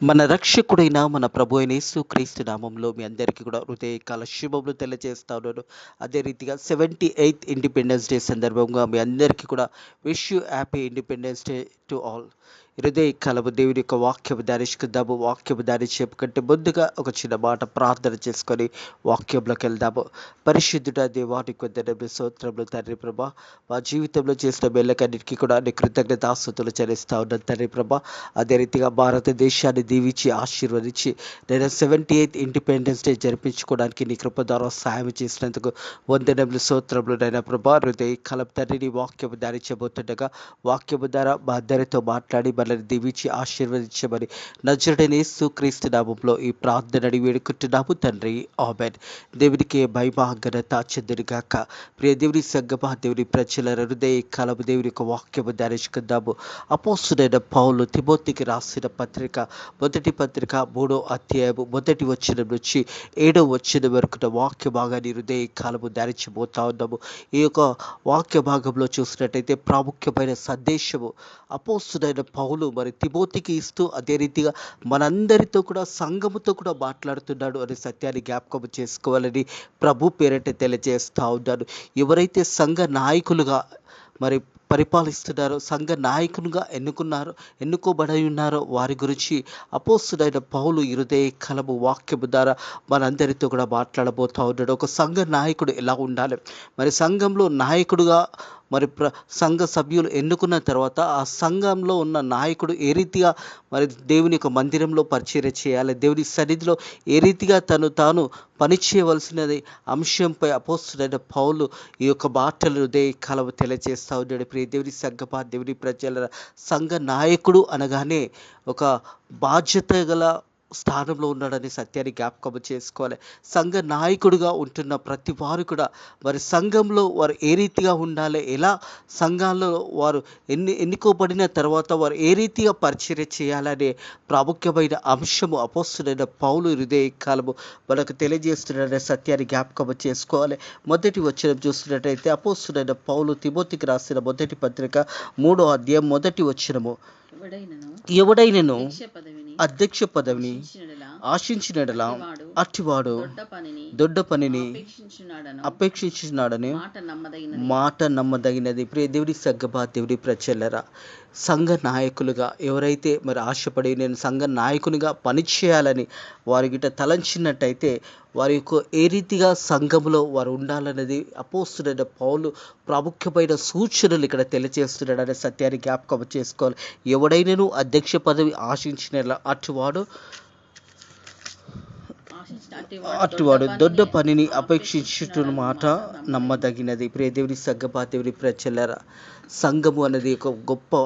మన రక్షకుడైన మన ప్రభు అయిన యేసుక్రీస్తు నామంలో మీ అందరికీ కూడా హృదయకాల శుభములు తెలియజేస్తా ఉన్నాను. అదే రీతిగా 78th ఇండిపెండెన్స్ డే సందర్భంగా మీ అందరికీ కూడా wish you happy independence day to all. హృదయ కలము దేవుని యొక్క వాక్యము ధ్యానించుకుందాము. వాక్యము ధ్యానించే కంటే ముందుగా ఒక చిన్న మాట ప్రార్థన చేసుకొని వాక్యంలోకి వెళ్దాము. పరిశుద్ధుడ దేవానికి వందనములు, స్తోత్రములు తండ్రి ప్రభా. మా జీవితంలో చేసిన మేళ్ళకన్నిటికీ కూడా నీ కృతజ్ఞతాస్తుతులు చెల్లిస్తా ఉన్నాను తండ్రి ప్రభా. అదే రీతిగా భారతదేశాన్ని దీవించి ఆశీర్వదించి నేను 78th ఇండిపెండెన్స్ డే జరిపించుకోవడానికి నీ కృప ద్వారా సహాయం చేసినందుకు వందనములు, స్తోత్రములు నైనా ప్రభా. హృదయ కలం తండ్రి నీ వాక్యము ధ్యానించబోతుండగా వాక్యము ద్వారా మా అందరితో మాట్లాడి మనల్ని దీవించి ఆశీర్వదించమని నజరుడైన యేసుక్రీస్తు నామములో ఈ ప్రార్థన అడిగి వేడుకుంటున్నాము తండ్రి, ఆమేన్. దేవునికి మహిమ ఘనత చెందునుగాక. ప్రియ దేవుని సంగమా, దేవుని ప్రజల హృదయ కలము దేవుని యొక్క వాక్యము ధ్యానించుకుందాము. అపోస్తుడైన పౌలు తిమోతికి రాసిన పత్రిక, మొదటి పత్రిక 3వ అధ్యాయము 1వ వచనం నుంచి 7వ వచనం వరకు వాక్య భాగాన్ని హృదయ కాలము ధ్యానించబోతా ఉన్నాము. ఈ యొక్క వాక్య భాగంలో చూసినట్టయితే ప్రాముఖ్యమైన సందేశము అపోస్తుడైన పౌలు మరి తిమోతికి ఇస్తూ అదే రీతిగా మనందరితో కూడా సంఘముతో కూడా మాట్లాడుతున్నాడు అనే సత్యాన్ని జ్ఞాపకం చేసుకోవాలని ప్రభు పేరట తెలియజేస్తా ఉన్నాను. ఎవరైతే సంఘ నాయకులుగా మరి పరిపాలిస్తున్నారో, సంఘ నాయకునిగా ఎన్నుకోబడి ఉన్నారో వారి గురించి అపోస్తుడైన పౌలు హృదయ కలము వాక్యము ద్వారా మనందరితో కూడా మాట్లాడబోతా ఉన్నాడు. ఒక సంఘ నాయకుడు ఎలా ఉండాలి, మరి సంఘంలో నాయకుడుగా మరి సంఘ సభ్యులు ఎన్నుకున్న తర్వాత ఆ సంఘంలో ఉన్న నాయకుడు ఏ రీతిగా మరి దేవుని యొక్క మందిరంలో పరిచర్య చేయాలి, దేవుని సన్నిధిలో ఏ రీతిగా తాను పనిచేయవలసినది అంశంపై అపోస్తుడైన పౌలు ఈ యొక్క మాటలు హృదయ కలము తెలియజేస్తా ఉన్నాడు. ప్రియ దేవుని సంఘమా, దేవుని ప్రజల సంఘ నాయకుడు అనగానే ఒక బాధ్యత గల స్థానంలో ఉన్నాడని సత్యాన్ని జ్ఞాపకం చేసుకోవాలి. సంఘ నాయకుడిగా ఉంటున్న ప్రతి వారు కూడా మరి సంఘంలో వారు ఏ రీతిగా ఉండాలి, ఎలా సంఘాల్లో వారు ఎన్నుకోబడిన తర్వాత వారు ఏ రీతిగా పరిచర్య చేయాలనే ప్రాముఖ్యమైన అంశము అపోస్తుడైన పౌలు హృదయ కాలము మనకు తెలియజేస్తున్న సత్యాన్ని జ్ఞాపకం చేసుకోవాలి. మొదటి వచనం చూస్తున్నట్టయితే అపోస్తుడైన పౌలు తిమోతికి రాసిన మొదటి పత్రిక 3వ అధ్యాయం 1వ వచనము, ఎవడైనను అధ్యక్ష పదవిని ఆశించినడలా అట్టివాడు దొడ్డ పనిని అపేక్షించున్నాడని మాట నమ్మదగినది. ప్రియ దేవుడి సంఘమా, దేవుడి ప్రజలరా, సంఘ నాయకులుగా ఎవరైతే మరి ఆశపడి నేను సంఘ నాయకునిగా పనిచేయాలని వారి గిట్ట తలంచినట్టయితే వారి యొక్క ఏ రీతిగా సంఘంలో వారు ఉండాలన్నది అపోస్తుడైన పౌలు ప్రాముఖ్యమైన సూచనలు ఇక్కడ తెలియజేస్తున్నాడు అనే సత్యాన్ని జ్ఞాపకం చేసుకోవాలి. ఎవడైనాను అధ్యక్ష పదవి ఆశించిన అటువాడు దొడ్డ పనిని అపేక్షించుతున్న మాట నమ్మదగినది. ప్రియ దేవుని సంఘమా, దేవుని ప్రజలరా, సంఘము అనేది ఒక గొప్ప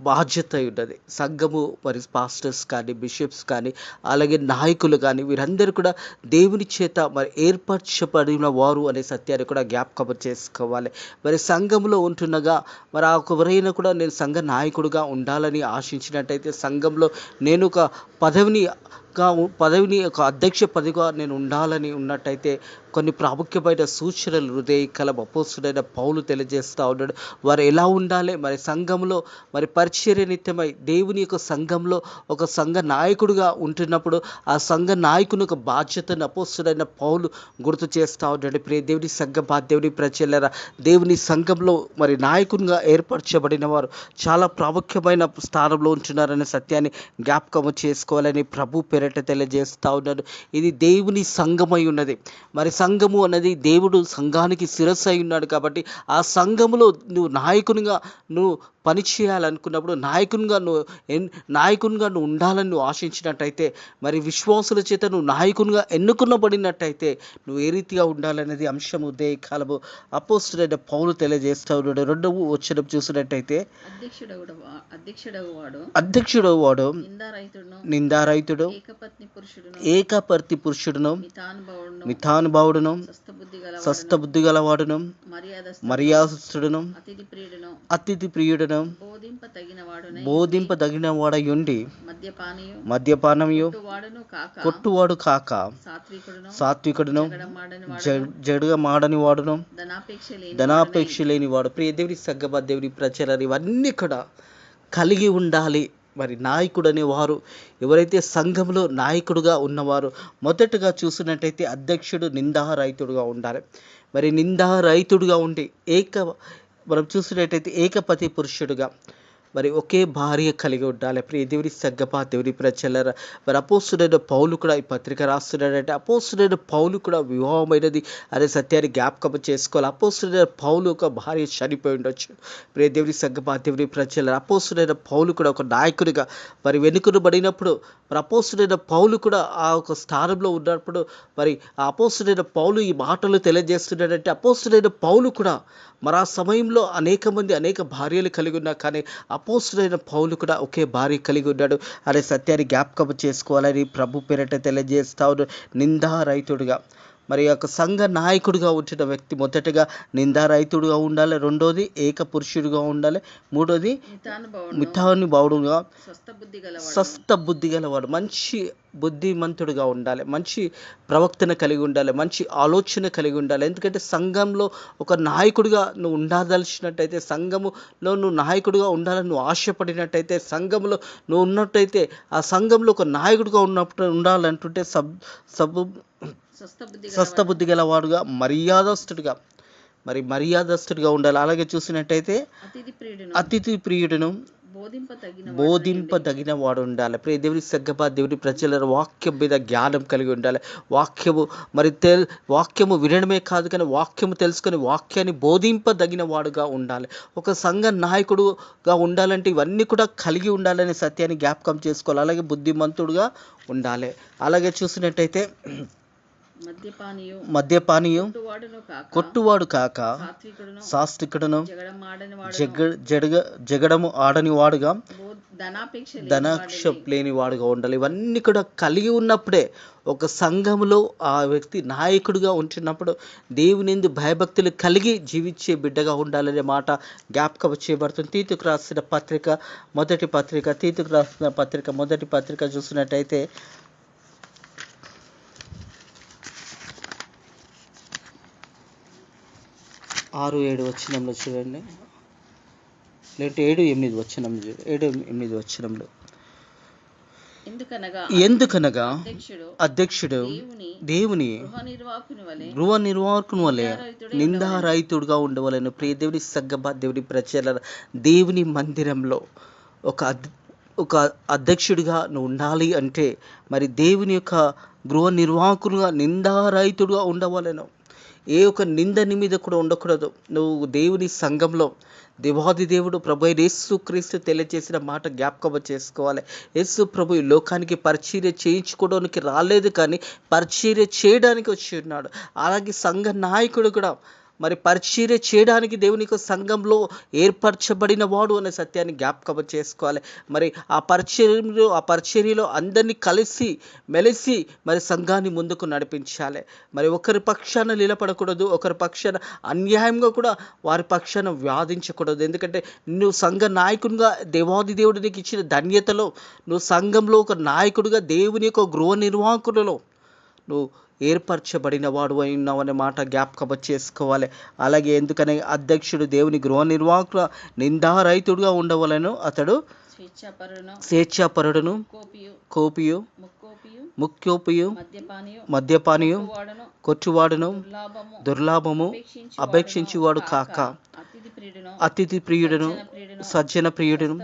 బాధ్యత ఉన్నది. సంఘము మరి పాస్టర్స్ కానీ, బిషప్స్ కానీ, అలాగే నాయకులు కానీ వీరందరూ కూడా దేవుని చేత మరి ఏర్పరచబడిన వారు అనే సత్యాన్ని కూడా జ్ఞాపకం చేసుకోవాలి. మరి సంఘంలో ఉంటుండగా మరి ఎవరైనా కూడా నేను సంఘ నాయకుడిగా ఉండాలని ఆశించినట్టయితే సంఘంలో నేను ఒక పదవిని ఒక అధ్యక్ష పదవిగా నేను ఉండాలని ఉన్నట్టయితే కొన్ని ప్రాముఖ్యమైన సూచనలు హృదయ కలం అపోస్తుడైన పౌలు తెలియజేస్తూ ఉన్నాడు. వారు ఎలా ఉండాలి, మరి సంఘంలో మరి పరిచర్య నిత్యమై దేవుని యొక్క సంఘంలో ఒక సంఘ నాయకుడిగా ఉంటున్నప్పుడు ఆ సంఘ నాయకుని ఒక బాధ్యతను అపోస్తుడైన పౌలు గుర్తు చేస్తూ ఉన్నాడు. ప్రియ దేవుని సంఘమా, దేవుని ప్రజలరా, దేవుని సంఘంలో మరి నాయకునిగా ఏర్పరచబడిన వారు చాలా ప్రాముఖ్యమైన స్థానంలో ఉంటున్నారనే సత్యాన్ని జ్ఞాపకం చేసుకోవాలని ప్రభు పేరట తెలియజేస్తూ ఉన్నాడు. ఇది దేవుని సంఘమై ఉన్నది. మరి సంఘము అన్నది దేవుడు సంఘానికి శిరస్సు అయి ఉన్నాడు కాబట్టి ఆ సంఘములో నువ్వు నాయకునిగా నువ్వు పని చేయాలనుకున్నప్పుడు నాయకునిగా నువ్వు ఉండాలని నువ్వు ఆశించినట్టయితే మరి విశ్వాసుల చేత నువ్వు నాయకునిగా ఎన్నుకునబడినట్టయితే నువ్వు ఏ రీతిగా ఉండాలనేది అంశం ఉదయ కాలము అపోస్తుడైన పౌలు తెలియజేస్తూ ఉన్నాడు. 2వ వచనం చూసినట్టయితే అధ్యక్షుడు వాడు నిందారహితుడు, ఏకపర్తి పురుషుడును, మితానుభావుడును, స్వస్థబుద్ధి గలవాడును, మర్యాదస్తుడును, అతిథి ప్రియుడును, బోధింపదగిన వాడయుండి మద్యపానమియు కొట్టువాడు కాక సాత్వికుడును, జడుగా మాడని వాడును, ధనాపేక్ష లేని వాడు. ప్రియ దేవుని సంగమా, దేవుని ప్రచారాలు ఇవన్నీ కూడా కలిగి ఉండాలి. మరి నాయకుడు అనేవారు ఎవరైతే సంఘంలో నాయకుడుగా ఉన్నవారు మొదటగా చూసినట్టయితే అధ్యక్షుడు నిందారహితుడుగా ఉండాలి. మరి నిందారహితుడుగా ఉండి మనం చూసినట్టయితే ఏకపతి పురుషుడుగా మరి ఒకే భార్య కలిగి ఉండాలి. ప్రియ దేవుని సంగమా, దేవుని ప్రజలారా, మరి అపోస్తులైన పౌలు కూడా ఈ పత్రిక రాస్తున్నాడంటే అపోస్తులైన పౌలు కూడా వివాహమైనది అనే సత్యాన్ని జ్ఞాపకం చేసుకోవాలి. అపోస్తులైన పౌలు ఒక భార్య చనిపోయి ఉండొచ్చు. ప్రియ దేవుని సంగమా, దేవుని ప్రజలారా, అపోస్తులైన పౌలు కూడా ఒక నాయకుడిగా మరి వెనుకబడినప్పుడు మరి అపోస్తులైన పౌలు కూడా ఆ ఒక స్థానంలో ఉన్నప్పుడు మరి ఆ అపోస్తులైన పౌలు ఈ మాటలు తెలియజేస్తున్నాడంటే అపోస్తులైన పౌలు కూడా మరి ఆ సమయంలో అనేక భార్యలు కలిగి ఉన్నా కానీ అపోస్తులైన పౌలు కూడా ఒకే భార్య కలిగి ఉన్నాడు అనే సత్యాన్ని జ్ఞాపకం చేసుకోవాలని ప్రభు పేరట తెలియజేస్తాడు. నిందారహితుడుగా మరి యొక్క సంఘ నాయకుడిగా ఉంచిన వ్యక్తి మొదటగా నిందారహితుడుగా ఉండాలి, రెండోది ఏక పురుషుడిగా ఉండాలి, మూడోది మితానుభావుడుగా స్వస్థ బుద్ధి గలవాడు, మంచి బుద్ధిమంతుడుగా ఉండాలి, మంచి ప్రవక్తన కలిగి ఉండాలి, మంచి ఆలోచన కలిగి ఉండాలి. ఎందుకంటే సంఘంలో ఒక నాయకుడిగా నువ్వు ఉండదలిచినట్టయితే, సంఘములో నువ్వు నాయకుడిగా ఉండాలని నువ్వు ఆశపడినట్టయితే, సంఘంలో నువ్వు ఉన్నట్టయితే ఆ సంఘంలో ఒక నాయకుడిగా ఉండాలంటుంటే స్వస్థ బుద్ధి గలవాడుగా మర్యాదస్తుడిగా ఉండాలి. అలాగే చూసినట్టయితే అతిథి ప్రియుడును బోధింపదగిన వాడు ఉండాలి. ప్రియ దేవుని సంగమా, దేవుని ప్రజల వాక్యం మీద జ్ఞానం కలిగి ఉండాలి. వాక్యము వినడమే కాదు కానీ వాక్యము తెలుసుకొని వాక్యాన్ని బోధింపదగిన వాడుగా ఉండాలి. ఒక సంఘ నాయకుడుగా ఉండాలంటే ఇవన్నీ కూడా కలిగి ఉండాలనే సత్యాన్ని జ్ఞాపకం చేసుకోవాలి. అలాగే బుద్ధిమంతుడుగా ఉండాలి. అలాగే చూసినట్టయితే మద్యపానీయు కొట్టువాడు కాక సాత్వికుడును జగడము ఆడని వాడుగా ధనాక్ష లేని వాడుగా ఉండాలి. ఇవన్నీ కూడా కలిగి ఉన్నప్పుడే ఒక సంఘంలో ఆ వ్యక్తి నాయకుడిగా ఉంటున్నప్పుడు దేవుని యందు భయభక్తులు కలిగి జీవించే బిడ్డగా ఉండాలనే మాట జ్ఞాపకం చేయబడుతుంది. తీతుకు రాసిన మొదటి పత్రిక చూసినట్టయితే 6-7 వచనంలో చూడండి, లేదంటే 7-8 వచనంలో, ఎందుకనగా అధ్యక్షుడు దేవుని గృహ నిర్వాహకుని వలె నిందారహితుడుగా ఉండవలెను. ప్రియ దేవుని సంగమా, దేవుని ప్రజల దేవుని మందిరంలో ఒక అధ్యక్షుడిగా నువ్వు ఉండాలి అంటే మరి దేవుని యొక్క గృహ నిర్వాహకునిగా నిందారహితుడుగా ఉండవలెను. ఏ ఒక నింద నీ మీద కూడా ఉండకూడదు. నువ్వు దేవుని సంఘంలో దేవాది దేవుడు ప్రభు యేసు క్రీస్తు తెలియజేసిన మాట జ్ఞాపకం చేసుకోవాలి. యేసు ప్రభు ఈ లోకానికి పరిచర్య చేయించుకోవడానికి రాలేదు కానీ పరిచర్య చేయడానికి వచ్చి ఉన్నాడు. అలాగే సంఘ నాయకుడు కూడా మరి పరిచర్య చేయడానికి దేవుని యొక్క సంఘంలో ఏర్పరచబడిన వాడు అనే సత్యాన్ని జ్ఞాపకం చేసుకోవాలి. మరి ఆ పరిచర్యలో అందరినీ కలిసి మెలిసి మరి సంఘాన్ని ముందుకు నడిపించాలి. మరి ఒకరి పక్షాన నిలబడకూడదు, ఒకరి పక్షాన అన్యాయంగా కూడా వారి పక్షాన వాదించకూడదు. ఎందుకంటే నువ్వు సంఘ నాయకునిగా దేవాది దేవుడు నీకు ఇచ్చిన ధన్యతలో నువ్వు సంఘంలో ఒక నాయకుడిగా దేవుని యొక్క గృహ నిర్వాహకులలో నువ్వు ఏర్పరచబడిన వాడు అయినావు అనే మాట జ్ఞాపకం చేసుకోవాలి. అలాగే ఎందుకని అధ్యక్షుడు దేవుని గృహ నిర్వాహకుడు నిందారహితుడుగా ఉండవలను. అతడు స్వేచ్ఛాపరుడును కోపియు ముఖ్యోపియు మద్యపానియు కొట్టువాడును దుర్లాభము అపేక్షించువాడు కాక అతిథి ప్రియుడును సజ్జన ప్రియుడును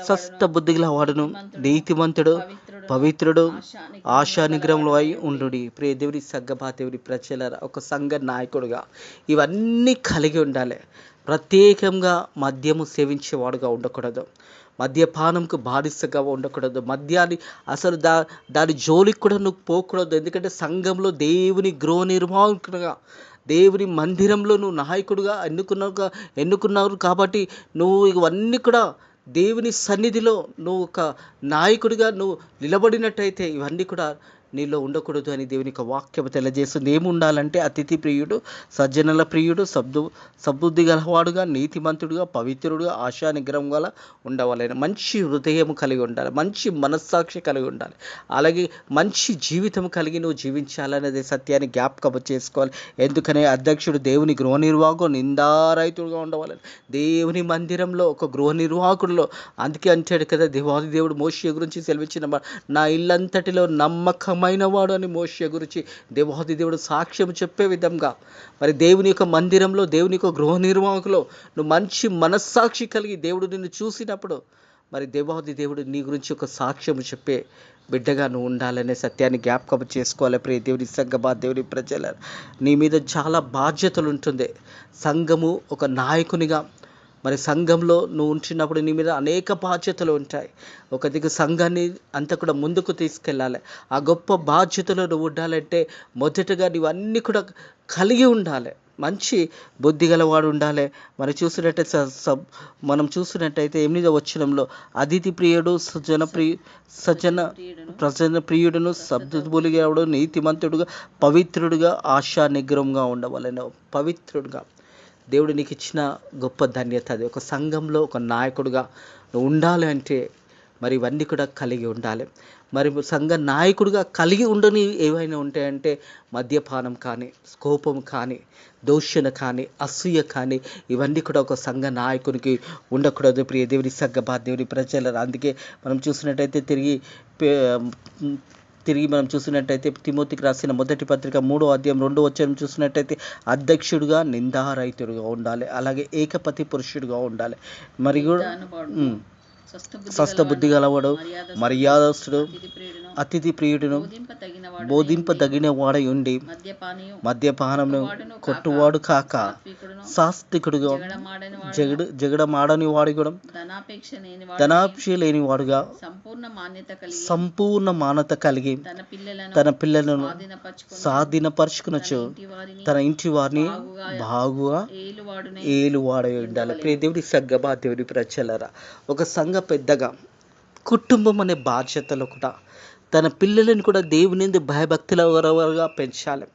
స్వస్థ బుద్ధిగల వాడును నీతిమంతుడు పవిత్రుడు ఆశా నిగ్రహంలో అయి ఉండు. ప్రియ దేవుని సంగమా, దేవుని ప్రజలారా, ఒక సంఘ నాయకుడుగా ఇవన్నీ కలిగి ఉండాలి. ప్రత్యేకంగా మద్యము సేవించేవాడుగా ఉండకూడదు, మద్యపానంకు బానిసగా ఉండకూడదు, మద్యాన్ని అసలు దాని జోలికి కూడా నువ్వు పోకూడదు. ఎందుకంటే సంఘంలో దేవుని గృహ నిర్వాహకుడుగా దేవుని మందిరంలో నువ్వు నాయకుడుగా ఎన్నుకున్నారు కాబట్టి నువ్వు ఇవన్నీ కూడా దేవుని సన్నిధిలో నువ్వు ఒక నాయకుడిగా నువ్వు నిలబడినట్టయితే ఇవన్నీ కూడా నీలో ఉండకూడదు అని దేవుని యొక్క వాక్యం తెలియజేస్తుంది. ఏమి ఉండాలంటే అతిథి ప్రియుడు, సజ్జనుల ప్రియుడు, సద్బుద్ధి గలవాడుగా, నీతిమంతుడుగా, పవిత్రుడుగా, ఆశా నిగ్రహం గల ఉండవాలని, మంచి హృదయం కలిగి ఉండాలి, మంచి మనస్సాక్షి కలిగి ఉండాలి, అలాగే మంచి జీవితం కలిగి నువ్వు జీవించాలనేది సత్యాన్ని జ్ఞాపకం చేసుకోవాలి. ఎందుకనే అధ్యక్షుడు దేవుని గృహ నిర్వాహకుడు నిందారహితుడుగా ఉండవాలని, దేవుని మందిరంలో ఒక గృహ నిర్వాహకుడిలో అందుకే అంటాడు కదా, దేవాది దేవుడు మోషే గురించి సెలవిచ్చిన నా ఇల్లంతటిలో నమ్మకమైన వాడు అని మోషే గురించి దేవాది దేవుడు సాక్ష్యం చెప్పే విధంగా మరి దేవుని యొక్క మందిరంలో, దేవుని యొక్క గృహ నిర్వాహకులో నువ్వు మంచి మనస్సాక్షి కలిగి దేవుడు నిన్ను చూసినప్పుడు మరి దేవాది దేవుడు నీ గురించి ఒక సాక్ష్యం చెప్పే బిడ్డగా నువ్వు ఉండాలనే సత్యాన్ని జ్ఞాపకం చేసుకోవాలి. ప్రియ దేవుని సంఘమా, దేవుని ప్రజల నీ మీద చాలా బాధ్యతలు ఉంటుంది. సంఘము ఒక నాయకునిగా మరి సంఘంలో నువ్వు ఉంచినప్పుడు నీ మీద అనేక బాధ్యతలు ఉంటాయి. ఒక దిగు సంఘాన్ని అంతా కూడా ముందుకు తీసుకెళ్ళాలి. ఆ గొప్ప బాధ్యతలో నువ్వు ఉండాలంటే మొదటగా నువ్వు అన్నీ కూడా కలిగి ఉండాలి. మంచి బుద్ధి గలవాడు ఉండాలి. మనం చూసినట్టయితే 8వ వచనంలో అతిథి ప్రియుడు, ప్రజన ప్రియుడును, సద్బుద్ధిగలవాడు, నీతిమంతుడుగా, పవిత్రుడుగా, ఆశా నిగ్రహంగా ఉండవాలని. పవిత్రుడుగా దేవుడు నీకు ఇచ్చిన గొప్ప ధన్యత అది. ఒక సంఘంలో ఒక నాయకుడిగా నువ్వు ఉండాలి అంటే మరి ఇవన్నీ కూడా కలిగి ఉండాలి. మరి సంఘ నాయకుడిగా కలిగి ఉండని ఏవైనా ఉంటాయంటే మద్యపానం కానీ, కోపం కానీ, దూషణ కానీ, అసూయ కానీ, ఇవన్నీ కూడా ఒక సంఘ నాయకునికి ఉండకూడదు. ప్రియ దేవుని సంఘమా, దేవుని ప్రజల అందుకే మనం చూసినట్టయితే తిరిగి మనం చూసినట్టయితే తిమోతికి రాసిన మొదటి పత్రిక 3వ అధ్యాయం 2వ వచనం చూసినట్టయితే అధ్యక్షుడిగా నిందారహితుడుగా ఉండాలి, అలాగే ఏకపతి పురుషుడిగా ఉండాలి, మరి కూడా స్వస్థ బుద్ధి గలవాడు, మర్యాదస్తుడు, అతిథి ప్రియుడును, బోధింపదగిన వాడై ఉండి మద్యపానమును కొట్టువాడు కాక సాత్వికుడుగా, జగడమాడని వాడు కూడా, ధనాపేక్ష లేని వాడుగా, సంపూర్ణ మానత కలిగి తన పిల్లలను స్వాధీనపరుచుకునొచ్చు తన ఇంటి వారిని బాగుగా ఏలువాడై ఉండాలి. ప్రియ దేవుడి సంఘమా, దేవుడి ప్రజలారా, ఒక సంఘ పెద్దగా కుటుంబం అనే బాధ్యతలో కూడా తన పిల్లలను కూడా దేవుని యందు భయభక్తులుగా పెంచాలి.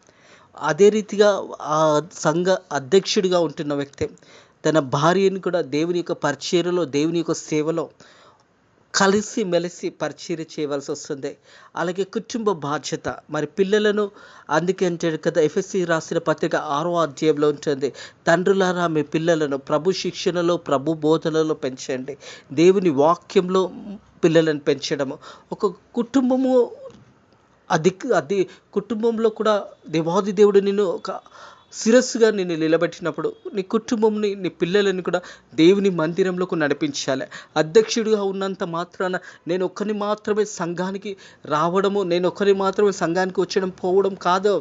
అదే రీతిగా ఆ సంఘ అధ్యక్షుడిగా ఉంటున్న వ్యక్తి తన భార్యను కూడా దేవుని యొక్క పరిచర్యలో, దేవుని యొక్క సేవలో కలిసి మెలిసి పరిచర్య చేయవలసి వస్తుంది. అలాగే కుటుంబ బాధ్యత మరి పిల్లలను, అందుకే అంటాడు కదా ఎఫెసీ రాసిన పత్రిక 6వ అధ్యాయంలో ఉంటుంది, తండ్రులారా మీ పిల్లలను ప్రభు శిక్షణలో, ప్రభు బోధనలో పెంచండి. దేవుని వాక్యంలో పిల్లలను పెంచడము ఒక కుటుంబము. అది కుటుంబంలో కూడా దేవాది దేవుడు నిన్ను ఒక శిరస్సుగా నిన్ను నిలబెట్టినప్పుడు నీ కుటుంబంని, నీ పిల్లలని కూడా దేవుని మందిరంలోకి నడిపించాలి. అధ్యక్షుడిగా ఉన్నంత మాత్రాన నేను ఒక్కరిని మాత్రమే సంఘానికి రావడము, నేను ఒక్కరిని మాత్రమే సంఘానికి వచ్చడం పోవడం కాదు.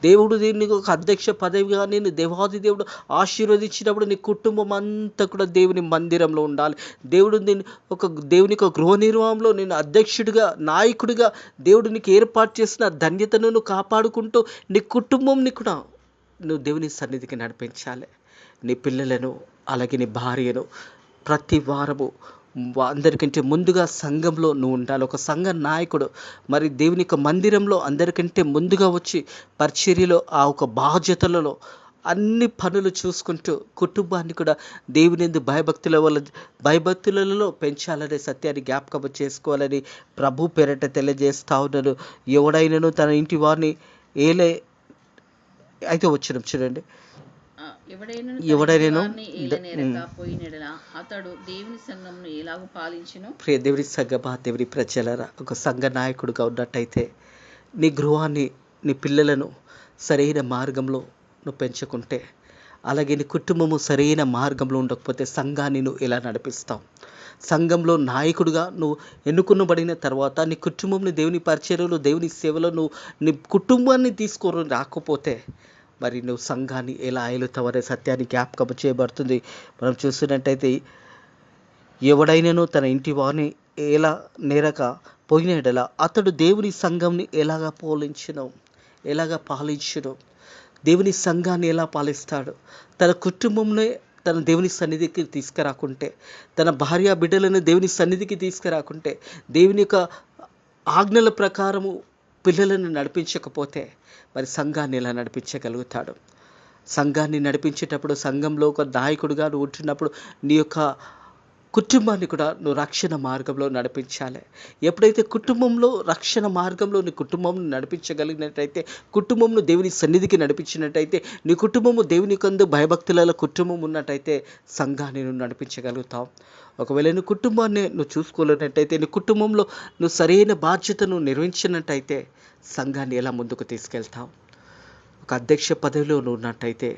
దేవుడు దీన్ని ఒక అధ్యక్ష పదవిగా నేను దేవాది దేవుడు ఆశీర్వదించినప్పుడు నీ కుటుంబం అంతా కూడా దేవుని మందిరంలో ఉండాలి. దేవుని ఒక గృహ నిర్మాణంలో నేను అధ్యక్షుడిగా, నాయకుడిగా దేవుడు నీకు ఏర్పాటు చేసిన ధన్యతను నువ్వు కాపాడుకుంటూ నీ కుటుంబంని కూడా నువ్వు దేవుని సన్నిధికి నడిపించాలి. నీ పిల్లలను, అలాగే నీ భార్యను ప్రతి వారము అందరికంటే ముందుగా సంఘంలో నువ్వు ఉండాలి. ఒక సంఘ నాయకుడు మరి దేవుని యొక్క మందిరంలో అందరికంటే ముందుగా వచ్చి పరిచర్యలో ఆ ఒక బాధ్యతలలో అన్ని పనులు చూసుకుంటూ కుటుంబాన్ని కూడా దేవుని యందు భయభక్తులలో పెంచాలనే సత్యాన్ని జ్ఞాపకం చేసుకోవాలని ప్రభు పేరట తెలియజేస్తా ఉన్నాను. ఎవడైనాను తన ఇంటి వారిని ఏలే అయితే వచ్చిన చూడండి, ఎవడైనా ప్రియ దేవుని సంఘమా, దేవుని ప్రజలారా, ఒక సంఘ నాయకుడిగా ఉన్నట్టయితే నీ గృహాన్ని, నీ పిల్లలను సరైన మార్గంలో నువ్వు పెంచుకుంటే, అలాగే నీ కుటుంబము సరైన మార్గంలో ఉండకపోతే సంఘాన్ని నువ్వు ఎలా నడిపిస్తావు? సంఘంలో నాయకుడిగా నువ్వు ఎన్నుకునబడిన తర్వాత నీ కుటుంబంని దేవుని పరిచర్యలో, దేవుని సేవలో నువ్వు నీ కుటుంబాన్ని తీసుకొని రాకపోతే మరి నువ్వు సంఘాన్ని ఎలా ఏలుతావనే సత్యాన్ని జ్ఞాపకం చేయబడుతుంది. మనం చూస్తున్నట్టయితే ఎవడైనాను తన ఇంటి వారిని ఎలా నేరక పోయినడలా అతడు దేవుని సంఘంని ఎలాగా పాలించును, దేవుని సంఘాన్ని ఎలా పాలిస్తాడు? తన కుటుంబంలో తన దేవుని సన్నిధికి తీసుకురాకుంటే, తన భార్య బిడ్డలను దేవుని సన్నిధికి తీసుకురాకుంటే, దేవుని యొక్క ఆజ్ఞల ప్రకారము పిల్లలను నడిపించకపోతే మరి సంఘాన్ని ఎలా నడిపించగలుగుతాడు? సంఘాన్ని నడిపించేటప్పుడు సంఘంలో ఒక నాయకుడిగా నువ్వు ఉంటున్నప్పుడు నీ యొక్క కుటుంబాన్ని కూడా నువ్వు రక్షణ మార్గంలో నడిపించాలి. ఎప్పుడైతే కుటుంబంలో రక్షణ మార్గంలో నీ కుటుంబం నడిపించగలిగినట్టయితే, కుటుంబంను దేవుని సన్నిధికి నడిపించినట్టయితే, నీ కుటుంబము దేవుని కందు భయభక్తుల కుటుంబం ఉన్నట్టయితే సంఘాన్ని నువ్వు నడిపించగలుగుతావు. ఒకవేళ నీ కుటుంబాన్ని నువ్వు చూసుకోలేనట్టయితే, నీ కుటుంబంలో నువ్వు సరైన బాధ్యతను నిర్వహించినట్టయితే సంఘాన్ని ఎలా ముందుకు తీసుకెళ్తావు? ఒక అధ్యక్ష పదవిలో నువ్వు ఉన్నట్టయితే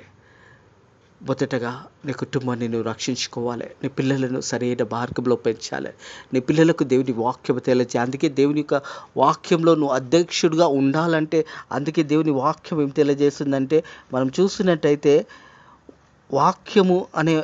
మొదటగా నీ కుటుంబాన్ని నువ్వు రక్షించుకోవాలి. నీ పిల్లలను సరైన మార్గంలో పెంచాలి. నీ పిల్లలకు దేవుని వాక్యం తెలియజేయాలి. అందుకే దేవుని యొక్క వాక్యంలో నువ్వు అధ్యక్షుడిగా ఉండాలంటే, అందుకే దేవుని వాక్యం ఏం తెలియజేస్తుందంటే, మనం చూసినట్టయితే వాక్యము అనే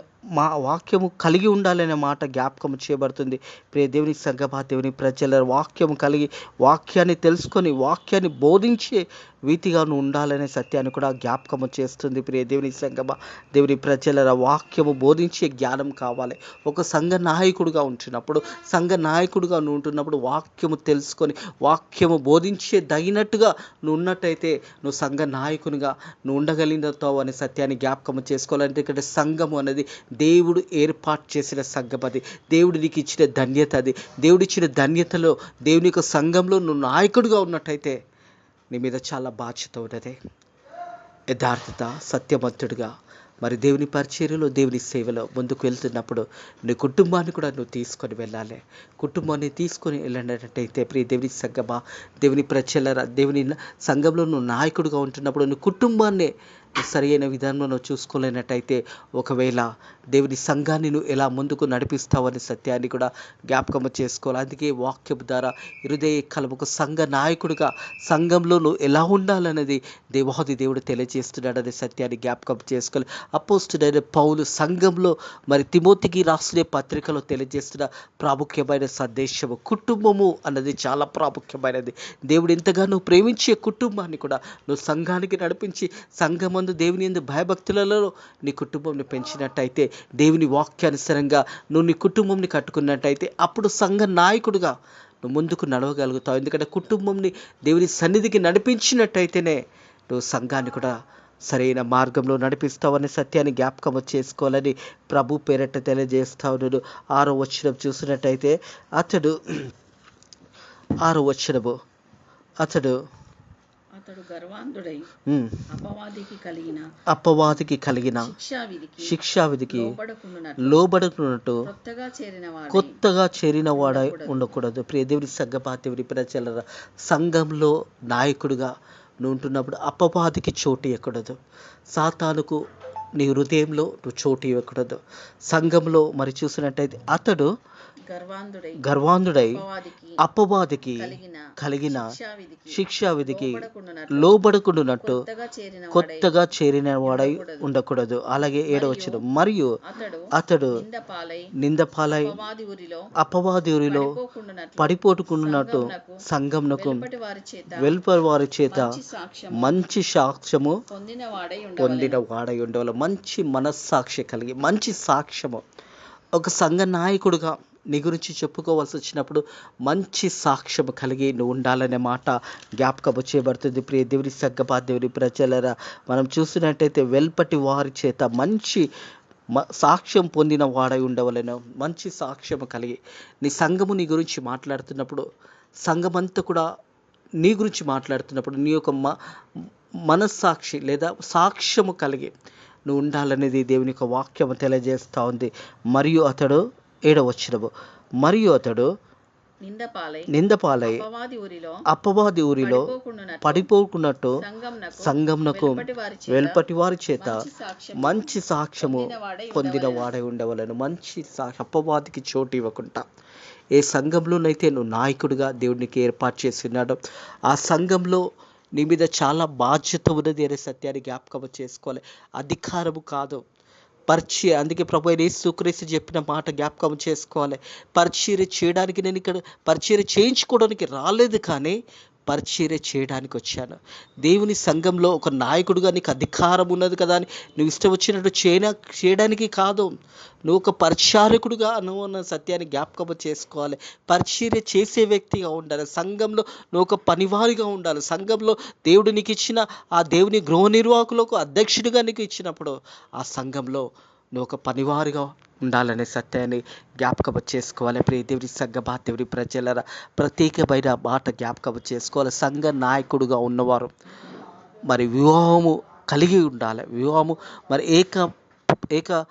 వాక్యము కలిగి ఉండాలనే మాట జ్ఞాపకం చేయబడుతుంది. ప్రియ దేవుని సంగమా, దేవుని ప్రజల వాక్యము కలిగి వాక్యాన్ని తెలుసుకొని వాక్యాన్ని బోధించే వీతిగా నువ్వు ఉండాలనే సత్యాన్ని కూడా జ్ఞాపకము చేస్తుంది. ప్రియ దేవుని సంగమా, దేవుని ప్రజల వాక్యము బోధించే జ్ఞానం కావాలి. ఒక సంఘ నాయకుడిగా నువ్వు ఉంటున్నప్పుడు వాక్యము తెలుసుకొని వాక్యము బోధించే తగినట్టుగా నువ్వు ఉన్నట్టయితే నువ్వు సంఘ నాయకునిగా నువ్వు ఉండగలుగుతావు అనే సత్యాన్ని జ్ఞాపకము చేసుకోవాలంటే, ఇక్కడ సంఘము అనేది దేవుడు ఏర్పాటు చేసిన సంఘం. అది దేవుడు నీకు ఇచ్చిన ధన్యత. అది దేవుడిచ్చిన ధన్యతలో దేవుని యొక్క సంఘంలో నువ్వు నాయకుడిగా ఉన్నట్టయితే నీ మీద చాలా బాధ్యత ఉన్నది. యథార్థత, సత్యవంతుడిగా మరి దేవుని పరిచర్యలో దేవుని సేవలో ముందుకు వెళ్తున్నప్పుడు నీ కుటుంబాన్ని కూడా నువ్వు తీసుకొని వెళ్ళాలి. కుటుంబాన్ని తీసుకొని వెళ్ళినట్టయితే ప్రియ దేవుని సంగమా, దేవుని ప్రజల దేవుని సంఘంలో నువ్వు నాయకుడిగా ఉంటున్నప్పుడు నీ కుటుంబాన్ని సరైన విధానంలో నువ్వు చూసుకోలేనట్టయితే ఒకవేళ దేవుని సంఘాన్ని నువ్వు ఎలా ముందుకు నడిపిస్తావనే సత్యాన్ని కూడా జ్ఞాపకం చేసుకోవాలి. అందుకే వాక్యం ద్వారా హృదయ కలముకు సంఘ నాయకుడిగా సంఘంలో నువ్వు ఎలా ఉండాలనేది దేవాది దేవుడు తెలియజేస్తున్నాడనే సత్యాన్ని జ్ఞాపకం చేసుకోవాలి. అపోస్తుడైన పౌలు సంఘంలో మరి తిమోతికి రాసిన పత్రికలో తెలియజేస్తున్న ప్రాముఖ్యమైన సందేశము కుటుంబము అన్నది చాలా ప్రాముఖ్యమైనది. దేవుడు ఎంతగానో ప్రేమించే కుటుంబాన్ని కూడా నువ్వు సంఘానికి నడిపించి సంఘమందు దేవుని యందు భయభక్తులలో నీ కుటుంబంని పెంచినట్టయితే, దేవుని వాక్యానుసారంగా నువ్వు నీ కుటుంబంని కట్టుకున్నట్టయితే అప్పుడు సంఘ నాయకుడిగా నువ్వు ముందుకు నడవగలుగుతావు. ఎందుకంటే కుటుంబంని దేవుని సన్నిధికి నడిపించినట్టయితేనే నువ్వు సంఘాన్ని కూడా సరైన మార్గంలో నడిపిస్తావనే సత్యాన్ని జ్ఞాపకం చేసుకోవాలని ప్రభు పేరట తెలియజేస్తావు. నేను 6వ వచనం చూసినట్టయితే అతడు 6వ వచనము అతడు గర్వాంధుడై అపవాదికి కలిగిన శిక్షావిధికి లోబడుకున్నట్టు కొత్తగా చేరిన వాడై ఉండకూడదు. ప్రియ దేవుని సంఘమా, దేవుని ప్రజల సంఘంలో నాయకుడిగా నువ్వు ఉంటున్నప్పుడు అపవాదికి చోటు ఇవ్వకూడదు. సాతానుకు నీ హృదయంలో నువ్వు చోటు ఇవ్వకూడదు. సంఘంలో మరి చూసినట్టయితే అతడు గర్వాంధుడై అపవాదికి కలిగిన శిక్షావిధికి లోబడుకున్నట్టు కొత్తగా చేరిన వాడై ఉండకూడదు. అలాగే 7వ వచనం మరియు అతడు నిందపాలై అపవాది ఊరిలో పడిపోటుకున్నట్టు సంఘంనకు వెలుపరి వారి చేత మంచి సాక్ష్యము పొందిన వాడై ఉండవాలి. మంచి మనస్సాక్షి కలిగి మంచి సాక్ష్యము ఒక సంఘ నాయకుడిగా నీ గురించి చెప్పుకోవాల్సి వచ్చినప్పుడు మంచి సాక్ష్యము కలిగి నువ్వు ఉండాలనే మాట జ్ఞాపకము చేయబడుతుంది. ప్రియ దేవుని సంఘమా, దేవుని ప్రజలరా, మనం చూసినట్టయితే వెల్పటి వారి చేత మంచి సాక్ష్యం పొందిన వాడై ఉండవలెను. మంచి సాక్ష్యము కలిగి నీ సంఘము నీ గురించి మాట్లాడుతున్నప్పుడు, సంఘమంతా కూడా నీ గురించి మాట్లాడుతున్నప్పుడు నీ యొక్క మనస్సాక్షి లేదా సాక్ష్యము కలిగి నువ్వు ఉండాలనేది దేవుని యొక్క వాక్యము తెలియజేస్తూ ఉంది. మరియు అతడు 7వ వచనము మరియు అతడు నిందపాలై అపవాది ఊరిలో పడిపోకున్నట్టు సంఘంనకు వెలుపటి వారి చేత మంచి సాక్ష్యము పొందిన వాడై ఉండవలను. మంచి అపవాదికి చోటు ఇవ్వకుండా ఏ సంఘంలోనైతే నువ్వు నాయకుడిగా దేవుడికి ఏర్పాటు చేసి ఉన్నాడో ఆ సంఘంలో నీ మీద చాలా బాధ్యత ఉన్నది అనే సత్యాన్ని జ్ఞాపకం చేసుకోవాలి. అధికారము కాదు, పరిచర్య. అందుకే ప్రభు యేసుక్రీస్తు చెప్పిన మాట జ్ఞాపకం చేసుకోవాలి. పరిచర్య చేయడానికి నేను ఇక్కడ పరిచర్య చేయించుకోవడానికి రాలేదు, కానీ పరిచర్య చేయడానికి వచ్చాను. దేవుని సంఘంలో ఒక నాయకుడిగా నీకు అధికారం ఉన్నది కదా అని నువ్వు ఇష్టం వచ్చినట్టు చేయడానికి కాదు. నువ్వు ఒక పరిచారకుడిగా నువ్వు ఉన్న సత్యాన్ని జ్ఞాపకం చేసుకోవాలి. పరిచర్య చేసే వ్యక్తిగా ఉండాలి. సంఘంలో నువ్వు ఒక పనివారిగా ఉండాలి. సంఘంలో దేవుడు నీకు ఇచ్చిన ఆ దేవుని గృహ నిర్వాహకులకు అధ్యక్షుడిగా నీకు ఇచ్చినప్పుడు ఆ సంఘంలో నువ్వు ఒక పనివారిగా ఉండాలనే సత్యాన్ని జ్ఞాపకం చేసుకోవాలి. ప్రియ దేవుని సంఘమా, దేవుని ప్రజలరా, ప్రత్యేకమైన మాట జ్ఞాపకం చేసుకోవాలి. సంఘ నాయకుడుగా ఉన్నవారు మరి వివాహము కలిగి ఉండాలి. వివాహము మరి ఏక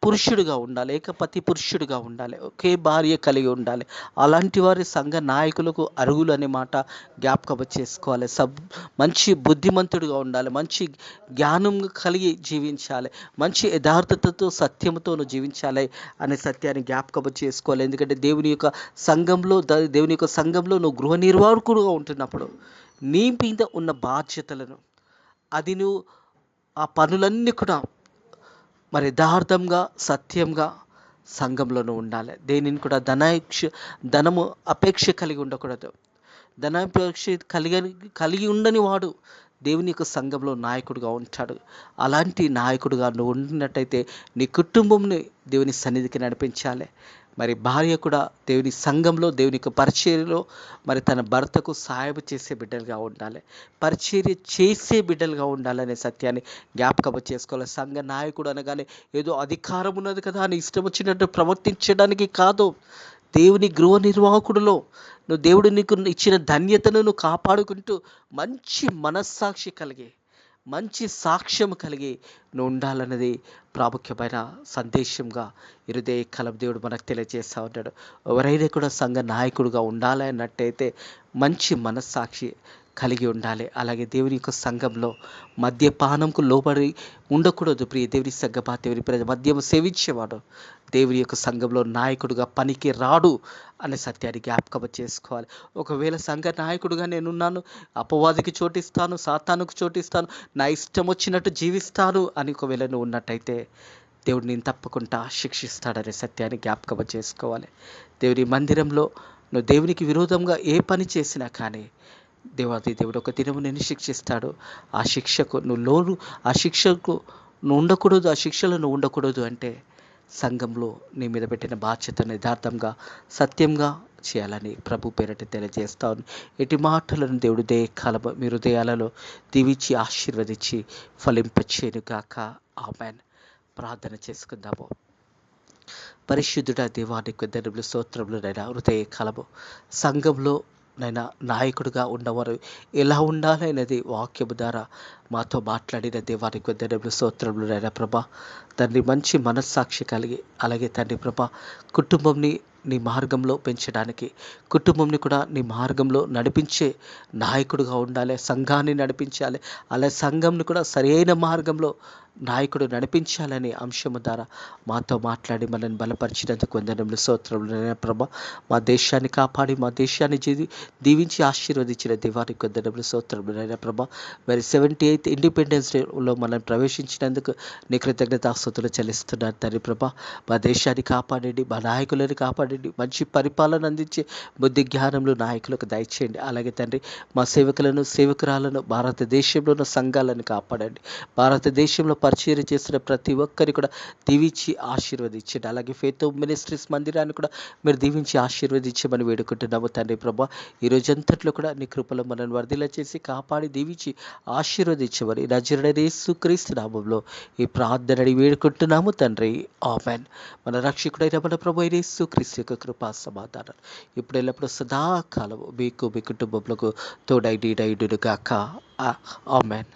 పురుషుడిగా ఉండాలి. ఏకపతి పురుషుడిగా ఉండాలి. ఒకే భార్య కలిగి ఉండాలి. అలాంటి వారి సంఘ నాయకులకు అర్హులు అనే మాట జ్ఞాపకం చేసుకోవాలి. మంచి బుద్ధిమంతుడిగా ఉండాలి. మంచి జ్ఞానం కలిగి జీవించాలి. మంచి యథార్థతతో సత్యంతో జీవించాలి అనే సత్యాన్ని జ్ఞాపకం చేసుకోవాలి. ఎందుకంటే దేవుని యొక్క సంఘంలో నువ్వు గృహ నిర్వాహకుడుగా ఉంటున్నప్పుడు నీ మీద ఉన్న బాధ్యతలను నువ్వు ఆ పనులన్నీ కూడా మరి యథార్థంగా సత్యంగా సంఘంలోనూ ఉండాలి. దేనిని కూడా ధనము అపేక్ష కలిగి ఉండకూడదు. ధనాపేక్ష కలిగి ఉండని వాడు దేవుని యొక్క సంఘంలో నాయకుడిగా ఉంటాడు. అలాంటి నాయకుడిగా నువ్వు ఉండినట్టయితే నీ కుటుంబంని దేవుని సన్నిధికి నడిపించాలి. మరి భార్య కూడా దేవుని సంఘంలో దేవుని యొక్క పరిచర్యలో మరి తన భర్తకు సహాయం చేసే బిడ్డలుగా ఉండాలి. పరిచర్య చేసే బిడ్డలుగా ఉండాలనే సత్యాన్ని జ్ఞాపకం చేసుకోవాలి. సంఘ నాయకుడు అనగానే ఏదో అధికారం ఉన్నది కదా అని ఇష్టం వచ్చినట్టు ప్రవర్తించడానికి కాదు. దేవుని గృహ నిర్వాహకుడిలో నువ్వు దేవుడు నీకు ఇచ్చిన ధన్యతను నువ్వు కాపాడుకుంటూ మంచి మనస్సాక్షి కలిగి మంచి సాక్ష్యం కలిగి నువ్వు ఉండాలన్నది ప్రాముఖ్యమైన సందేశంగా ఇరుదే కాలం దేవుడు మనకు తెలియజేస్తూ ఉంటాడు. ఎవరైనా కూడా సంఘ నాయకుడిగా ఉండాలి అన్నట్టయితే మంచి మనస్సాక్షి కలిగి ఉండాలి. అలాగే దేవుని యొక్క సంఘంలో మద్యపానంకు లోబడి ఉండకూడదు. ప్రియ దేవుని సంఘమా, దేవుని ప్రజ మద్యం సేవించేవాడు దేవుని యొక్క సంఘంలో నాయకుడిగా పనికి రాడు అనే సత్యాన్ని జ్ఞాపకం చేసుకోవాలి. ఒకవేళ సంఘ నాయకుడిగా నేనున్నాను, అపవాదికి చోటిస్తాను, సాతానుకు చోటిస్తాను, నా ఇష్టం వచ్చినట్టు జీవిస్తాను అని ఒకవేళ నువ్వు ఉన్నట్టయితే దేవుడు నేను తప్పకుండా శిక్షిస్తాడనే సత్యాన్ని జ్ఞాపకం చేసుకోవాలి. దేవుని మందిరంలో నువ్వు దేవునికి విరోధంగా ఏ పని చేసినా కానీ దేవుడు ఒక దినము నేను శిక్షిస్తాడు. ఆ శిక్షకు నువ్వు ఉండకూడదు. ఆ శిక్షలో నువ్వు ఉండకూడదు అంటే సంఘంలో నీ మీద పెట్టిన బాధ్యతను యథార్థంగా సత్యంగా చేయాలని ప్రభు పేరట తెలియజేస్తాను. ఎట్టి మాటలను దేవుడు కాలము మీ హృదయాలలో దీవించి ఆశీర్వదించి ఫలింపచేయును గాక. ఆమేన్. ప్రార్థన చేసుకుందాము. పరిశుద్ధుడా దేవానికి ధన్యములు స్తోత్రములు నైనా హృదయ కాలము సంఘంలో నైనా నాయకుడిగా ఉన్నవారు ఎలా ఉండాలి అనేది వాక్యము ద్వారా మాతో మాట్లాడిన దేవానికి ధన్యములు స్తోత్రములు నైనా ప్రభా. తండ్రి మంచి మనస్సాక్షి కలిగి అలాగే తండ్రి ప్రభా కుటుంబంని నీ మార్గంలో పెంచడానికి కుటుంబంని కూడా నీ మార్గంలో నడిపించే నాయకుడిగా ఉండాలి. సంఘాన్ని నడిపించాలి. అలాగే సంఘంని కూడా సరైన మార్గంలో నాయకుడు నడిపించాలనే అంశము ద్వారా మాతో మాట్లాడి మనల్ని బలపరిచినందుకు వందనములు స్తోత్రములు ప్రభా. మా దేశాన్ని కాపాడి మా దేశాన్ని దీవించి ఆశీర్వదించిన దేవానికి వందనములు స్తోత్రములు ప్రభా. మరి 78th ఇండిపెండెన్స్ డేలో మనం ప్రవేశించినందుకు నీ కృతజ్ఞతాస్తుతులు చెల్లిస్తున్నాను తండ్రి ప్రభా. మా దేశాన్ని కాపాడండి, మా నాయకులను కాపాడండి, మంచి పరిపాలన అందించే బుద్ధి జ్ఞానంలో నాయకులకు దయచేయండి. అలాగే తండ్రి మా సేవకురాలను భారతదేశంలో ఉన్న సంఘాలను కాపాడండి. భారతదేశంలో పరిచర్య చేస్తున్న ప్రతి ఒక్కరి కూడా దీవించి ఆశీర్వదించండి. అలాగే ఫెయిత్ మినిస్ట్రీస్ మందిరాన్ని కూడా మీరు దీవించి ఆశీర్వదించమని వేడుకుంటున్నాము తండ్రి ప్రభా. ఈ రోజంతట్లో కూడా నీ కృపలో మనల్ని వర్ధిల్ల చేసి కాపాడి దీవించి ఆశీర్వదించమని నజరేయుడైన యేసుక్రీస్తు నామములో ఈ ప్రార్థనని వేడుకుంటున్నాము తండ్రి. ఆమేన్. మన రక్షకుడైన మన ప్రభువైన యేసుక్రీస్తు యొక్క కృపా సమాధానం ఇప్పుడు ఎల్లప్పుడూ సదాకాలము మీకు మీ కుటుంబములకు తోడై నీడయుండును గాక. ఆమేన్.